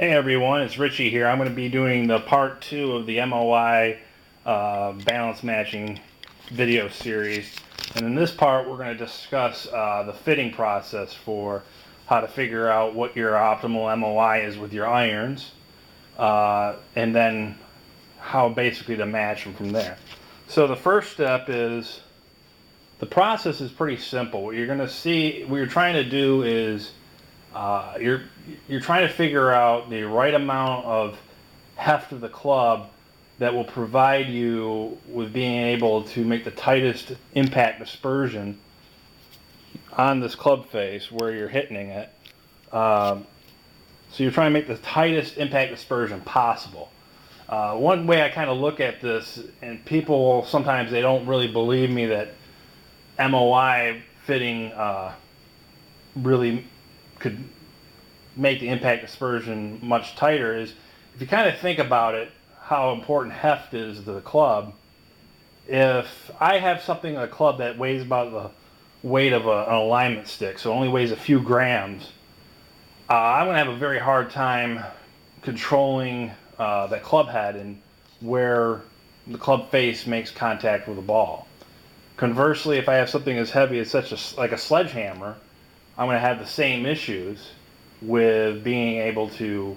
Hey everyone, it's Richie here. I'm going to be doing the part 2 of the MOI balance matching video series. And in this part we're going to discuss the fitting process for how to figure out what your optimal MOI is with your irons, and then how basically to match them from there. So the first step is, the process is pretty simple. What you're going to see, what you're trying to do is you're trying to figure out the right amount of heft of the club that will provide you with being able to make the tightest impact dispersion on this club face where you're hitting it. So you're trying to make the tightest impact dispersion possible. One way I kind of look at this, and people sometimes they don't really believe me that MOI fitting really could make the impact dispersion much tighter, is if you kind of think about it, how important heft is to the club. If I have something in a club that weighs about the weight of an alignment stick, so only weighs a few grams, I'm going to have a very hard time controlling that club head and where the club face makes contact with the ball. Conversely, if I have something as heavy as like a sledgehammer, I'm going to have the same issues with being able to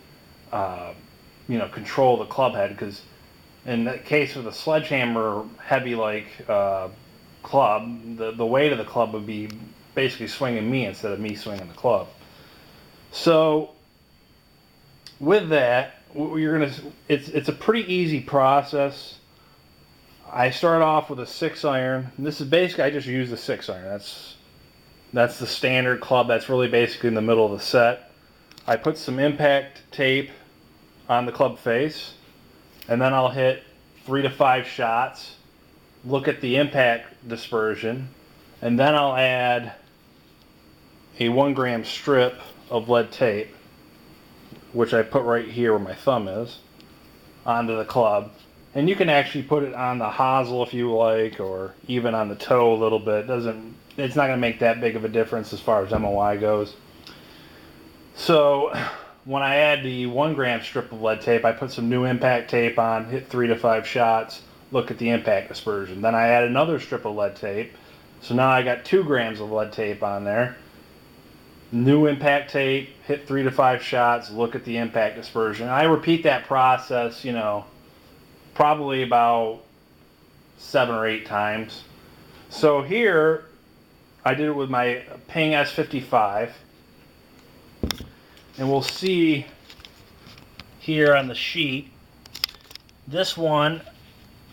control the club head, because in that case with a sledgehammer heavy like club, the weight of the club would be basically swinging me instead of me swinging the club. So with that, it's a pretty easy process. I start off with a 6-iron. This is basically, I just use the 6-iron. That's the standard club. That's really basically in the middle of the set. I put some impact tape on the club face, and then I'll hit 3 to 5 shots, look at the impact dispersion, and then I'll add a 1-gram strip of lead tape, which I put right here where my thumb is, onto the club. And you can actually put it on the hosel if you like, or even on the toe a little bit. It's not going to make that big of a difference as far as MOI goes. So when I add the 1-gram strip of lead tape, I put some new impact tape on, hit 3 to 5 shots, look at the impact dispersion. Then I add another strip of lead tape. So now I got 2 grams of lead tape on there. New impact tape, hit 3 to 5 shots, look at the impact dispersion. I repeat that process, probably about 7 or 8 times. So here, I did it with my Ping S55. And we'll see here on the sheet, this one,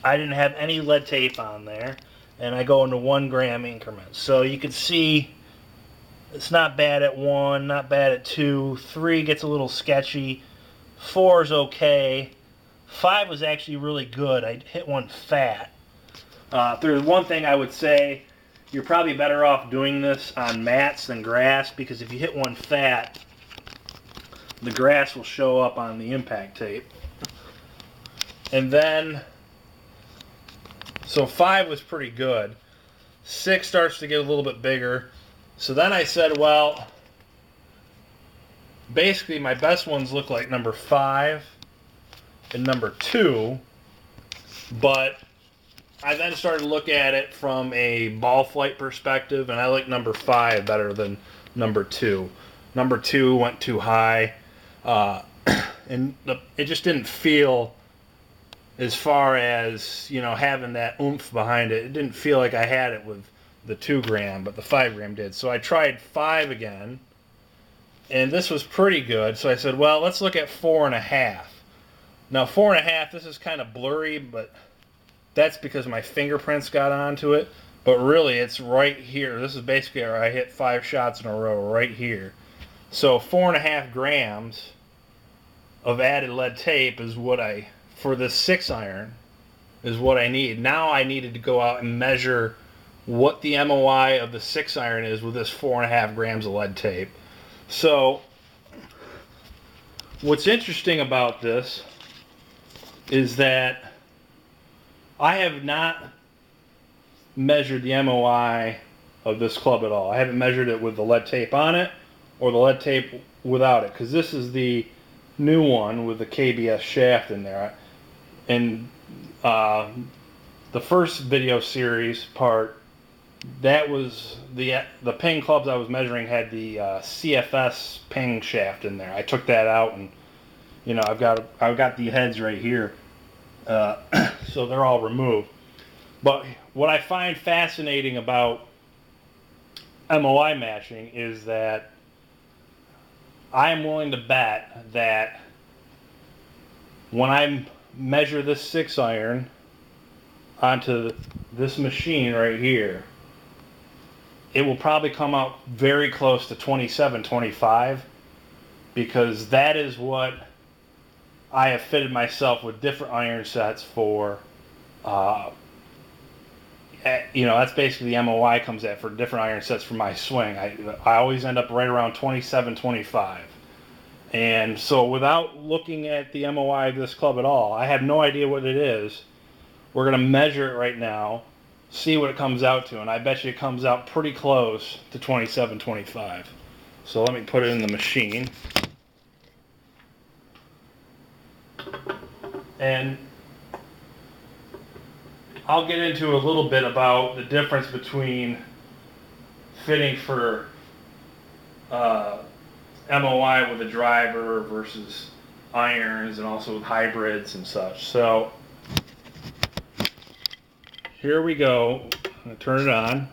I didn't have any lead tape on there, and I go into 1-gram increments. So you can see it's not bad at 1, not bad at 2, 3 gets a little sketchy, 4 is okay, 5 was actually really good. I hit one fat. If there's one thing I would say, you're probably better off doing this on mats than grass, because if you hit one fat, the grass will show up on the impact tape. And then, so 5 was pretty good. 6 starts to get a little bit bigger. So then I said, well, basically my best ones look like number 5 and number 2, but I then started to look at it from a ball flight perspective, and I like number 5 better than number 2. Number 2 went too high, and it just didn't feel, as far as having that oomph behind it, it didn't feel like I had it with the 2-gram, but the 5-gram did. So I tried 5 again, and this was pretty good. So I said, well, let's look at 4.5. Now 4.5, this is kind of blurry, but that's because my fingerprints got onto it. But really, it's right here. This is basically where I hit 5 shots in a row, right here. So 4.5 grams of added lead tape is what for this 6-iron, is what I need. Now I needed to go out and measure what the MOI of the 6-iron is with this 4.5 grams of lead tape. So what's interesting about this is that I have not measured the MOI of this club at all. I haven't measured it with the lead tape on it or the lead tape without it, because this is the new one with the KBS shaft in there. And the first video series part, that was the ping clubs I was measuring had the CFS ping shaft in there. I took that out, and you know I've got the heads right here, so they're all removed. But what I find fascinating about MOI matching is that I am willing to bet that when I measure this 6 iron onto this machine right here, it will probably come out very close to 2725, because that is what I have fitted myself with different iron sets for. You know, that's basically the MOI comes at for different iron sets for my swing. I always end up right around 2725. And so without looking at the MOI of this club at all, I have no idea what it is. We're going to measure it right now, see what it comes out to, and I bet you it comes out pretty close to 2725. So let me put it in the machine. And I'll get into a little bit about the difference between fitting for MOI with a driver versus irons, and also with hybrids and such. So here we go. I'm going to turn it on.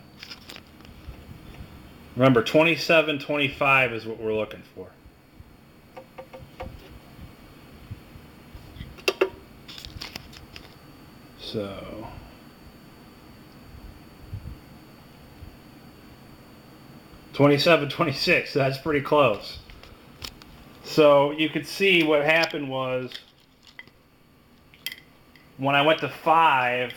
Remember, 2725 is what we're looking for. So $27.26, that's pretty close. So you could see what happened was, when I went to 5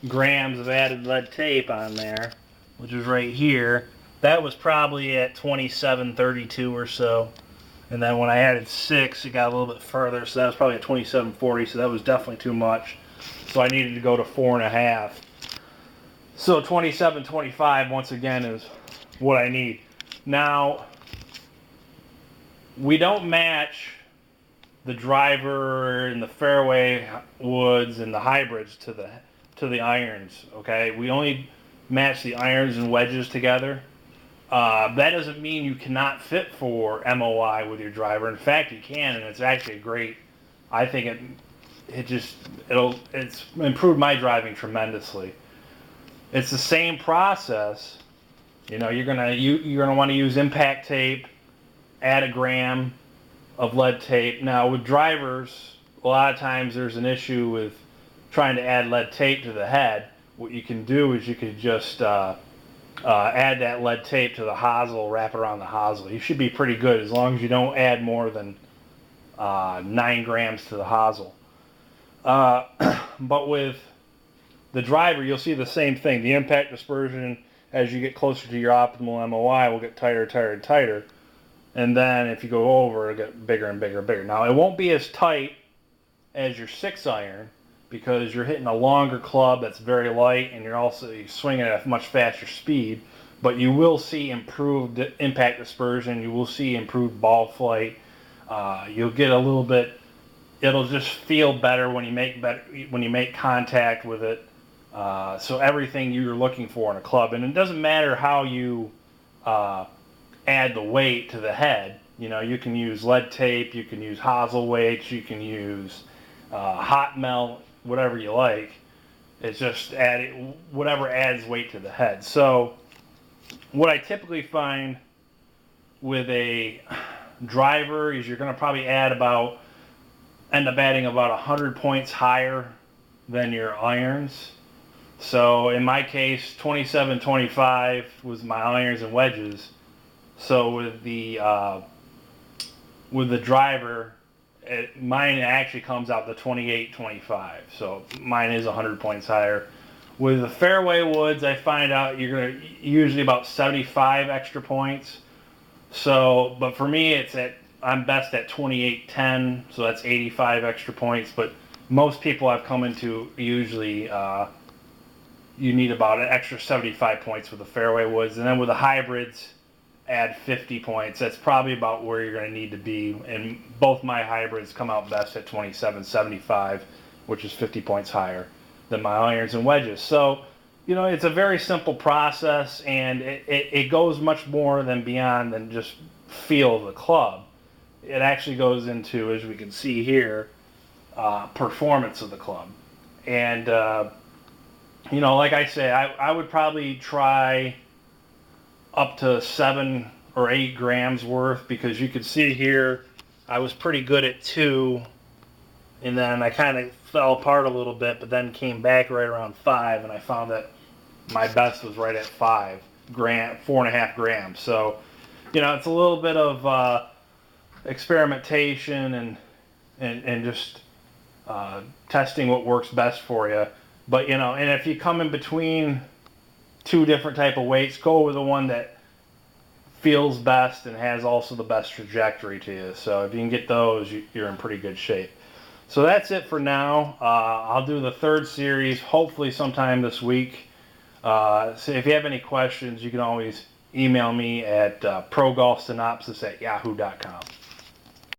grams of added lead tape on there, which is right here, that was probably at 27.32 or so. And then when I added 6, it got a little bit further, so that was probably at 27.40, so that was definitely too much. So I needed to go to 4.5. So 27.25 once again is what I need. Now, we don't match the driver and the fairway woods and the hybrids to the irons, okay? We only match the irons and wedges together. That doesn't mean you cannot fit for MOI with your driver. In fact, you can, and it's actually great. I think it's improved my driving tremendously. It's the same process. You know, you're gonna want to use impact tape, add a gram of lead tape. Now with drivers, a lot of times there's an issue with trying to add lead tape to the head. What you can do is you could just add that lead tape to the hosel, wrap it around the hosel. You should be pretty good as long as you don't add more than 9 grams to the hosel. But with the driver, you'll see the same thing. The impact dispersion, as you get closer to your optimal MOI, will get tighter, tighter, and tighter. And then if you go over, it'll get bigger and bigger and bigger. Now, it won't be as tight as your 6 iron, because you're hitting a longer club that's very light, and you're swinging at a much faster speed. But you will see improved impact dispersion. You will see improved ball flight. You'll get a little bit. It'll just feel better when you make contact with it. So everything you're looking for in a club, and it doesn't matter how you add the weight to the head. You know, you can use lead tape, you can use hosel weights, you can use hot melt, whatever you like. It's just whatever adds weight to the head. So what I typically find with a driver is you're going to probably end up adding about 100 points higher than your irons. So in my case, 27.25 was my irons and wedges. So with the driver, mine actually comes out to 28.25. So mine is 100 points higher. With the fairway woods, I find out you're going to usually about 75 extra points. So, but for me, I'm best at 28.10, so that's 85 extra points. But most people I've come into usually you need about an extra 75 points with the fairway woods, and then with the hybrids, add 50 points. That's probably about where you're going to need to be. And both my hybrids come out best at 2775, which is 50 points higher than my irons and wedges. So, you know, it's a very simple process, and it goes much more than beyond than just feel of the club. It actually goes into, as we can see here, performance of the club. And, you know, like I say, I would probably try up to 7 or 8 grams worth, because you can see here I was pretty good at 2, and then I kind of fell apart a little bit, but then came back right around 5, and I found that my best was right at 4.5 grams. So, you know, it's a little bit of experimentation and just testing what works best for you. But, you know, and if you come in between 2 different type of weights, go with the one that feels best and has also the best trajectory to you. So if you can get those, you're in pretty good shape. So that's it for now. I'll do the 3rd series hopefully sometime this week. So if you have any questions, you can always email me at progolfsynopsis@yahoo.com.